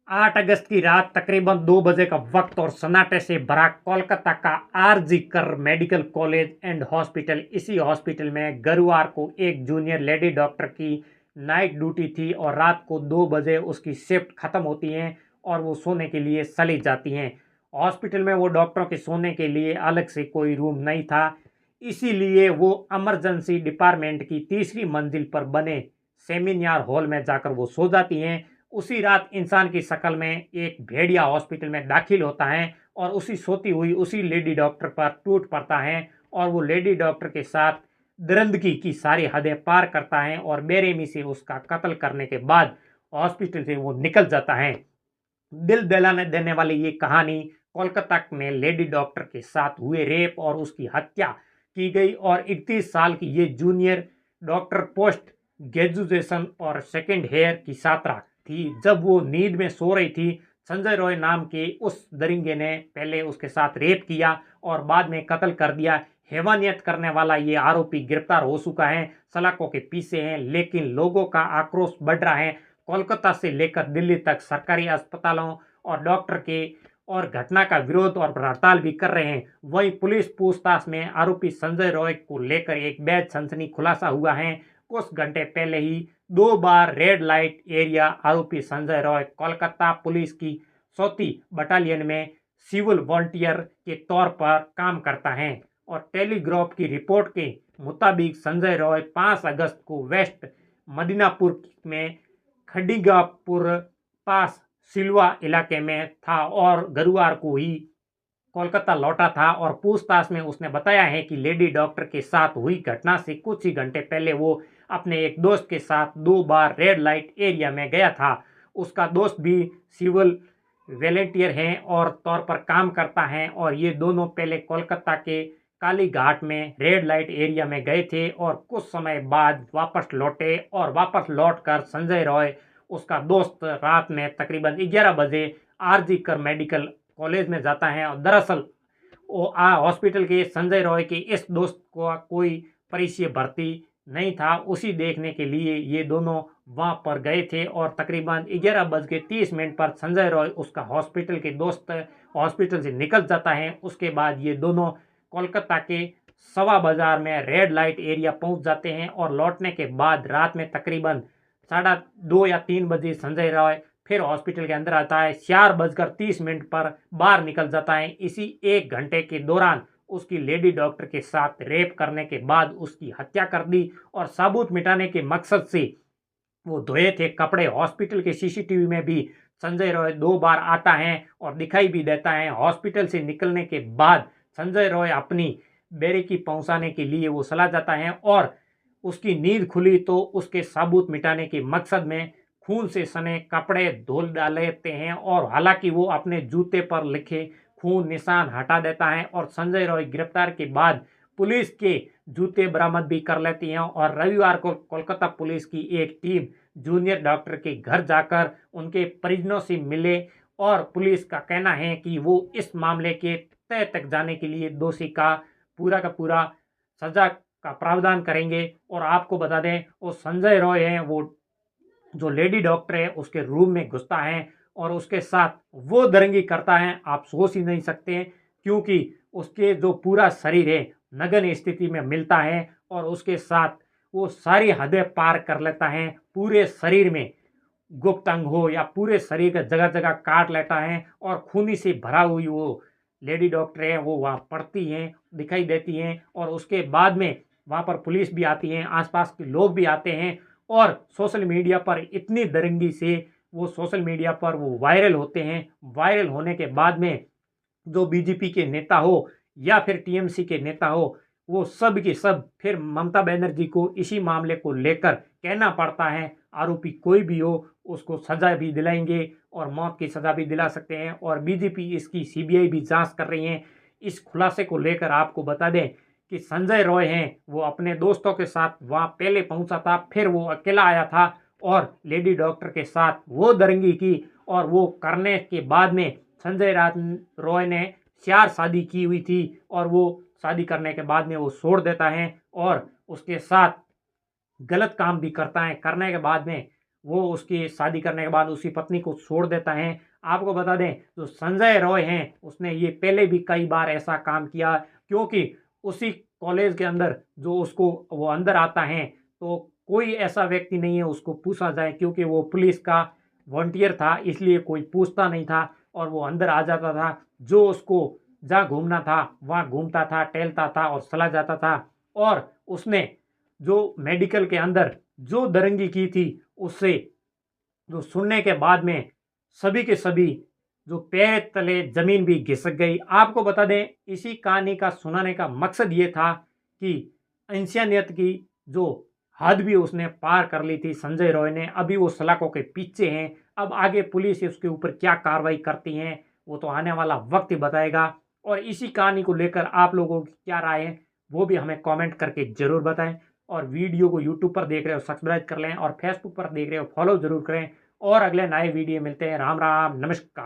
8 अगस्त की रात तकरीबन 2 बजे का वक्त और सन्नाटे से भरा कोलकाता का आरजी कर मेडिकल कॉलेज एंड हॉस्पिटल। इसी हॉस्पिटल में गुरुवार को एक जूनियर लेडी डॉक्टर की नाइट ड्यूटी थी और रात को 2 बजे उसकी शिफ्ट खत्म होती है और वो सोने के लिए चली जाती हैं। हॉस्पिटल में वो डॉक्टरों के सोने के लिए अलग से कोई रूम नहीं था, इसीलिए वो इमरजेंसी डिपार्टमेंट की तीसरी मंजिल पर बने सेमिनार हॉल में जाकर वो सो जाती हैं। उसी रात इंसान की शक्ल में एक भेड़िया हॉस्पिटल में दाखिल होता है और उसी सोती हुई उसी लेडी डॉक्टर पर टूट पड़ता है और वो लेडी डॉक्टर के साथ दरिंदगी की सारी हदें पार करता है और बेरहमी से उसका कत्ल करने के बाद हॉस्पिटल से वो निकल जाता है। दिल दहलाने देने वाली ये कहानी कोलकाता में लेडी डॉक्टर के साथ हुए रेप और उसकी हत्या की गई और 31 साल की ये जूनियर डॉक्टर पोस्ट ग्रेजुएशन और सेकेंड हेयर की छात्रा थी। जब वो नींद में सो रही थी, संजय रॉय नाम के उस दरिंगे ने पहले उसके साथ रेप किया और बाद में कत्ल कर दिया। हैवानियत करने वाला ये आरोपी गिरफ्तार हो चुका है, सलाखों के पीछे है, लेकिन लोगों का आक्रोश बढ़ रहा है। कोलकाता से लेकर दिल्ली तक सरकारी अस्पतालों और डॉक्टर के और घटना का विरोध और हड़ताल भी कर रहे हैं। वहीं पुलिस पूछताछ में आरोपी संजय रॉय को लेकर एक बेहद सनसनी खुलासा हुआ है। कुछ घंटे पहले ही 2 बार रेड लाइट एरिया आरोपी संजय रॉय कोलकाता पुलिस की 34 बटालियन में सिविल वॉलंटियर के तौर पर काम करता है और टेलीग्राफ की रिपोर्ट के मुताबिक संजय रॉय 5 अगस्त को वेस्ट मदीनापुर में खड़ीगापुर पास सिलवा इलाके में था और गुरुवार को ही कोलकाता लौटा था और पूछताछ में उसने बताया है कि लेडी डॉक्टर के साथ हुई घटना से कुछ ही घंटे पहले वो अपने एक दोस्त के साथ 2 बार रेड लाइट एरिया में गया था। उसका दोस्त भी सिविल वॉलंटियर है और तौर पर काम करता है और ये दोनों पहले कोलकाता के कालीघाट में रेड लाइट एरिया में गए थे और कुछ समय बाद वापस लौटे और वापस लौटकर संजय रॉय उसका दोस्त रात में तकरीबन 11 बजे आरजी कर मेडिकल कॉलेज में जाता है और दरअसल वो हॉस्पिटल के संजय रॉय के इस दोस्त को कोई परिचय भर्ती नहीं था। उसी देखने के लिए ये दोनों वहां पर गए थे और तकरीबन 11:30 पर संजय रॉय उसका हॉस्पिटल के दोस्त हॉस्पिटल से निकल जाता है। उसके बाद ये दोनों कोलकाता के सवा बाजार में रेड लाइट एरिया पहुंच जाते हैं और लौटने के बाद रात में तकरीबन 2:30 या 3 बजे संजय रॉय फिर हॉस्पिटल के अंदर आता है। 4:30 पर बाहर निकल जाता है। इसी 1 घंटे के दौरान उसकी लेडी डॉक्टर के साथ रेप करने के बाद उसकी हत्या कर दी और सबूत मिटाने के मकसद से वो धोए थे कपड़े। हॉस्पिटल के सीसीटीवी में भी संजय रॉय 2 बार आता है और दिखाई भी देता है। हॉस्पिटल से निकलने के बाद संजय रॉय अपनी बेरेकी पहुंचाने के लिए वो चला जाता है और उसकी नींद खुली तो उसके सबूत मिटाने के मकसद में खून से सने कपड़े धो डालते हैं और हालांकि वो अपने जूते पर लिखे खून निशान हटा देता है और संजय रॉय गिरफ्तार के बाद पुलिस के जूते बरामद भी कर लेती हैं और रविवार को कोलकाता पुलिस की एक टीम जूनियर डॉक्टर के घर जाकर उनके परिजनों से मिले और पुलिस का कहना है कि वो इस मामले के तह तक जाने के लिए दोषी का पूरा सजा का प्रावधान करेंगे। और आपको बता दें वो संजय रॉय है, वो जो लेडी डॉक्टर है उसके रूम में घुसता है और उसके साथ वो दरंगी करता है। आप सोच ही नहीं सकते हैं क्योंकि उसके जो पूरा शरीर है नग्न स्थिति में मिलता है और उसके साथ वो सारी हदें पार कर लेता है। पूरे शरीर में गुप्त अंग हो या पूरे शरीर का जगह जगह काट लेता है और खूनी से भरा हुई वो लेडी डॉक्टर है वो वहाँ पड़ती हैं, दिखाई देती हैं और उसके बाद में वहाँ पर पुलिस भी आती है, आसपास के लोग भी आते हैं और सोशल मीडिया पर इतनी दरिंगी से वो सोशल मीडिया पर वो वायरल होते हैं। वायरल होने के बाद में जो बीजेपी के नेता हो या फिर टीएमसी के नेता हो वो सब के सब फिर ममता बनर्जी को इसी मामले को लेकर कहना पड़ता है आरोपी कोई भी हो उसको सजा भी दिलाएंगे और मौत की सजा भी दिला सकते हैं और बीजेपी इसकी सीबीआई भी जांच कर रही है। इस खुलासे को लेकर आपको बता दें कि संजय रॉय हैं वो अपने दोस्तों के साथ वहाँ पहले पहुँचा था, फिर वो अकेला आया था और लेडी डॉक्टर के साथ वो दरंगी की और वो करने के बाद में संजय रॉय ने 4 शादी की हुई थी और वो शादी करने के बाद में वो छोड़ देता है और उसके साथ गलत काम भी करता है। करने के बाद में वो उसकी शादी करने के बाद उसकी पत्नी को छोड़ देता है। आपको बता दें जो संजय रॉय हैं उसने ये पहले भी कई बार ऐसा काम किया, क्योंकि उसी कॉलेज के अंदर जो उसको वो अंदर आता है तो कोई ऐसा व्यक्ति नहीं है उसको पूछा जाए, क्योंकि वो पुलिस का वॉलंटियर था इसलिए कोई पूछता नहीं था और वो अंदर आ जाता था। जो उसको जहाँ घूमना था वहाँ घूमता था, टहलता था और चला जाता था। और उसने जो मेडिकल के अंदर जो दरंगी की थी उससे जो सुनने के बाद में सभी के सभी जो पैर तले जमीन भी घिसक गई। आपको बता दें इसी कहानी का सुनाने का मकसद ये था कि इंसानियत की जो हद भी उसने पार कर ली थी संजय रॉय ने। अभी वो सलाखों के पीछे हैं। अब आगे पुलिस उसके ऊपर क्या कार्रवाई करती है वो तो आने वाला वक्त ही बताएगा। और इसी कहानी को लेकर आप लोगों की क्या राय है वो भी हमें कमेंट करके ज़रूर बताएं। और वीडियो को यूट्यूब पर देख रहे हो सब्सक्राइब कर लें और फेसबुक पर देख रहे हो फॉलो ज़रूर करें। और अगले नए वीडियो मिलते हैं। राम राम, नमस्कार।